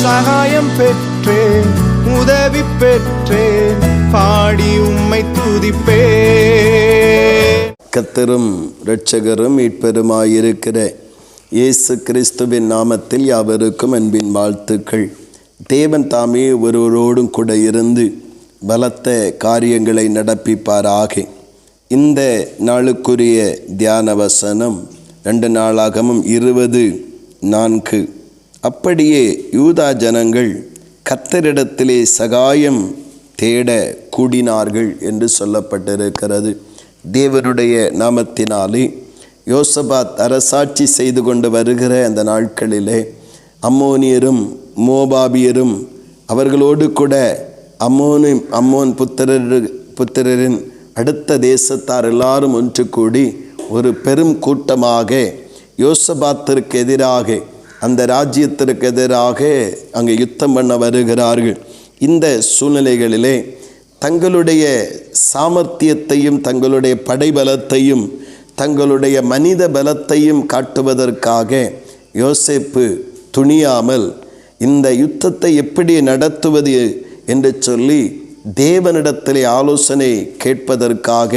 சகாயம் பெற்றேன், உதவி பெற்றேன், பாடி உம்மை துதிப்பேன். கர்த்தரும் இரட்சகரும் மீட்பெருமாயிருக்கிற இயேசு கிறிஸ்துவின் நாமத்தில் யாவருக்கும் அன்பின் வாழ்த்துக்கள். தேவன் தாமே ஒருவரோடும் கூட இருந்து பலத்த காரியங்களை நடப்பிப்பாராக. இந்த நாளுக்குரிய தியான வசனம் 2 நாளாகமம் 20:4. அப்படியே யூதா ஜனங்கள் கர்த்தரிடத்திலே சகாயம் தேட கூடினார்கள் என்று சொல்லப்பட்டிருக்கிறது. தேவனுடைய நாமத்தினாலே யோசபாத் அரசாட்சி செய்து கொண்டு வருகிற அந்த நாட்களிலே அம்மோனியரும் மோபாபியரும் அவர்களோடு கூட அம்மோன் புத்திரரின் அடுத்த தேசத்தார் எல்லாரும் ஒன்று கூடி ஒரு பெரும் கூட்டமாக யோசபாத்திற்கு எதிராக, அந்த ராஜ்யத்திற்கு எதிராக அங்கே யுத்தம் பண்ண வருகிறார்கள். இந்த சூழ்நிலைகளிலே தங்களுடைய சாமர்த்தியத்தையும் தங்களுடைய படைபலத்தையும் தங்களுடைய மனித பலத்தையும் காட்டுவதற்காக யோசேப்பு துணியாமல் இந்த யுத்தத்தை எப்படி நடத்துவது என்று சொல்லி தேவனிடத்திலே ஆலோசனை கேட்பதற்காக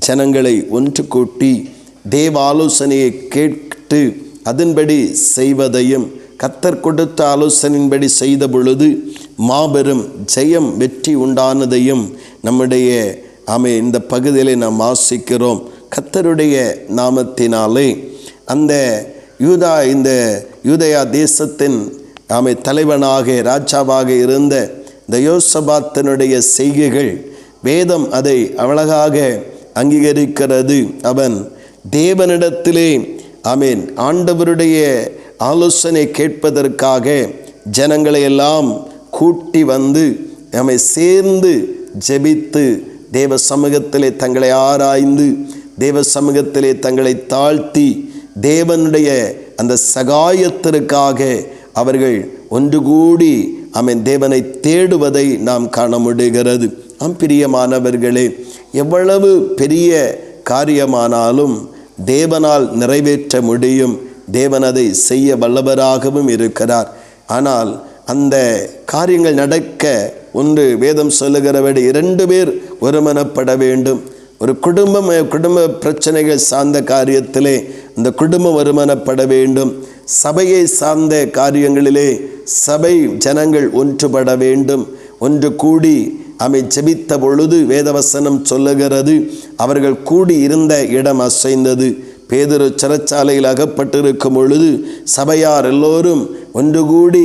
ஜனங்களை ஒன்று கூட்டி தேவ ஆலோசனையை கேட்டு அதன்படி செய்வதையும், கர்த்தர் கொடுத்த ஆலோசனையின்படி செய்த பொழுது மாபெரும் ஜெயம் வெற்றி உண்டானதையும் நம்முடைய இந்த பகுதியிலே நாம் வாசிக்கிறோம். கர்த்தருடைய நாமத்தினாலே அந்த இந்த யூதயா தேசத்தின் தலைவனாக ராஜாவாக இருந்த இந்த யோசபாத்தினுடைய செய்கைகள் வேதம் அதை அழகாக அங்கீகரிக்கிறது. அவன் தேவனிடத்திலே ஆண்டவருடைய ஆலோசனை கேட்பதற்காக ஜனங்களை எல்லாம் கூட்டி வந்து சேர்ந்து ஜெபித்து தேவ சமூகத்திலே தங்களை ஆராய்ந்து தேவ சமூகத்திலே தங்களை தாழ்த்தி தேவனுடைய அந்த சகாயத்திற்காக அவர்கள் ஒன்று கூடி தேவனை தேடுவதை நாம் காண முடிகிறது. பிரியமானவர்களே, எவ்வளவு பெரிய காரியமானாலும் தேவனால் நிறைவேற்ற முடியும். தேவன் அதை செய்ய வல்லவராகவும் இருக்கிறார். ஆனால் அந்த காரியங்கள் நடக்க ஒன்று வேதம் சொல்லுகிறபடி 2 பேர் ஒருமனப்பட வேண்டும். ஒரு குடும்ப பிரச்சனைகள் சார்ந்த காரியத்திலே அந்த குடும்பம் ஒருமனப்பட வேண்டும். சபையை சார்ந்த காரியங்களிலே சபை ஜனங்கள் ஒன்றுபட வேண்டும். ஒன்று கூடி ஜெபித்த பொழுது வேதவசனம் சொல்லுகிறது, அவர்கள் கூடி இருந்த இடம் அசைந்தது. பேதுரு சிறைச்சாலையில் அகப்பட்டிருக்கும் பொழுது சபையார் எல்லோரும் ஒன்று கூடி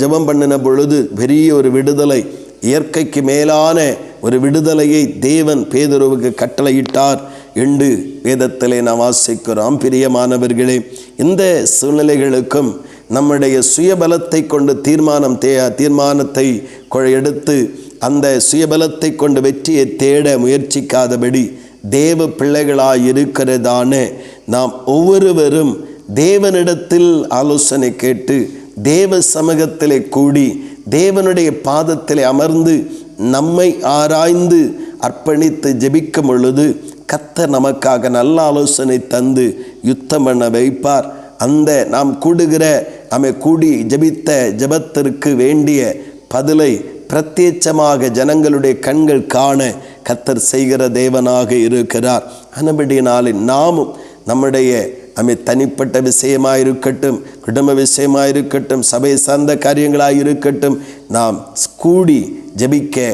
ஜெபம் பண்ணின பொழுது பெரிய ஒரு விடுதலை, இயற்கைக்கு மேலான ஒரு விடுதலையை தேவன் பேதுருவுக்கு கட்டளையிட்டார் என்று வேதத்திலே நாம் வாசிக்கிறோம். பிரியமானவர்களே, இந்த சூழ்நிலைகளுக்கும் நம்முடைய சுயபலத்தை கொண்டு தீர்மானத்தை எடுத்து அந்த சுயபலத்தை கொண்டு வெற்றியை தேட முயற்சிக்காதபடி தேவ பிள்ளைகளாய் இருக்கிறதான நாம் ஒவ்வொருவரும் தேவனிடத்தில் ஆலோசனை கேட்டு தேவ சமூகத்திலே கூடி தேவனுடைய பாதத்திலே அமர்ந்து நம்மை ஆராய்ந்து அர்ப்பணித்து ஜெபிக்கும் பொழுது கர்த்தர் நமக்காக நல்ல ஆலோசனை தந்து யுத்தம் பண்ண வைப்பார். அந்த நாம் கூடி ஜெபித்த ஜெபத்திற்கு வேண்டிய பதிலை பிரத்யட்சமாக ஜனங்களுடைய கண்கள் காண கர்த்தர் செய்கிற தேவனாக இருக்கிறார். ஆனபடியினாலே நாமும் நம்முடைய தனிப்பட்ட விஷயமாயிருக்கட்டும், குடும்ப விஷயமாயிருக்கட்டும், சபை சார்ந்த காரியங்களாயிருக்கட்டும், நாம் கூடி ஜெபிக்க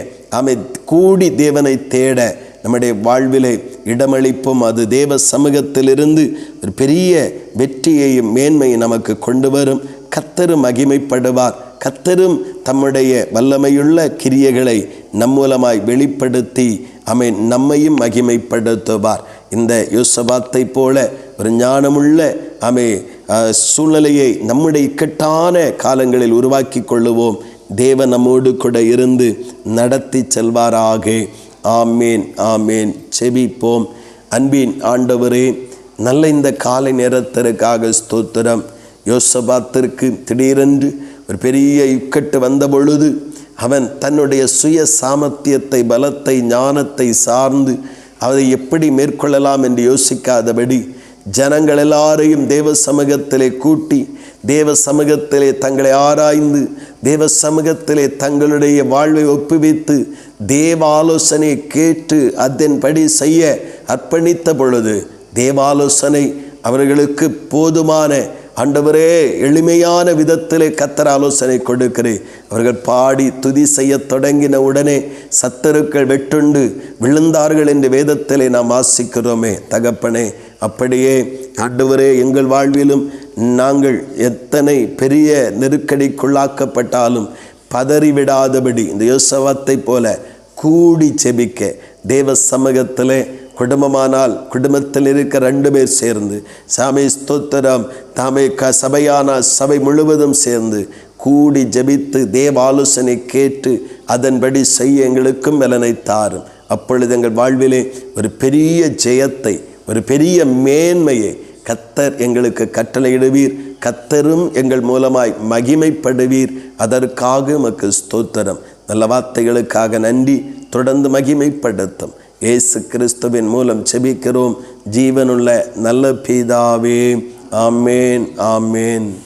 கூடி தேவனை தேட நம்முடைய வாழ்விலே இடமளிப்போம். அது தேவ சமூகத்திலிருந்து ஒரு பெரிய வெற்றியையும் மேன்மையும் நமக்கு கொண்டு வரும். கர்த்தரும் மகிமைப்படுவார். கர்த்தரும் தம்முடைய வல்லமையுள்ள கிரியைகளை நம் மூலமாய் வெளிப்படுத்தி நம்மையும் மகிமைப்படுத்துவார். இந்த யோசபாத்தை போல ஒரு ஞானமுள்ள சூழ்நிலையை நம்முடைய இக்கட்டான காலங்களில் உருவாக்கி கொள்ளுவோம். தேவன் நம்மோடு கூட இருந்து நடத்தி செல்வாராக. ஆமேன், ஆமேன். செபிப்போம். அன்பின் ஆண்டவரே, நல்ல இந்த காலை நேரத்திற்காக ஸ்தோத்திரம். யோசபாத்திற்கு திடீரென்று ஒரு பெரிய இக்கட்டு வந்த பொழுது அவன் தன்னுடைய சுய சாமர்த்தியத்தை, பலத்தை, ஞானத்தை சார்ந்து அதை எப்படி மேற்கொள்ளலாம் என்று யோசிக்காதபடி ஜனங்கள் எல்லாரையும் தேவ சமூகத்திலே கூட்டி தேவ சமூகத்திலே தங்களை ஆராய்ந்து தேவ சமூகத்திலே தங்களுடைய வாழ்வை ஒப்புவித்து தேவ ஆலோசனை கேட்டு அதன்படி செய்ய அர்ப்பணித்த பொழுது தேவாலோசனை அவர்களுக்கு போதுமான ஆண்டவரே எளிமையான விதத்திலே கர்த்தர் ஆலோசனை கொடுக்கிறேன். அவர்கள் பாடி துதி செய்ய தொடங்கின உடனே சத்துருக்கள் வெட்டுண்டு விழுந்தார்கள் என்று வேதத்திலே நாம் வாசிக்கிறோமே. தகப்பனே, அப்படியே ஆண்டவரே எங்கள் வாழ்விலும் நாங்கள் எத்தனை பெரிய நெருக்கடிக்குள்ளாக்கப்பட்டாலும் பதறிவிடாதபடி இந்த யோசவாத்தை போல கூடி செபிக்க தேவ சமூகத்திலே குடும்பமானால் குடும்பத்தில் இருக்க 2 பேர் சேர்ந்து சாமி ஸ்தோத்திரம் தாமே சபையான சபை முழுவதும் சேர்ந்து கூடி ஜெபித்து தேவ ஆலோசனை கேட்டு அதன்படி செய்ய எங்களுக்கும் பலனை தாரும். அப்பொழுது எங்கள் வாழ்விலே ஒரு பெரிய ஜெயத்தை, ஒரு பெரிய மேன்மையை கர்த்தர் எங்களுக்கு கட்டளையிடுவீர். கர்த்தரும் எங்கள் மூலமாய் மகிமைப்படுவீர். அதற்காக உமக்கு ஸ்தோத்திரம். நல்ல வார்த்தைகளுக்காக நன்றி. தொடர்ந்து மகிமைப்படுத்தும் இயேசு கிறிஸ்துவின் மூலம் செபிக்கிறோம் ஜீவனுள்ள நல்ல பிதாவே. ஆமேன், ஆமேன்.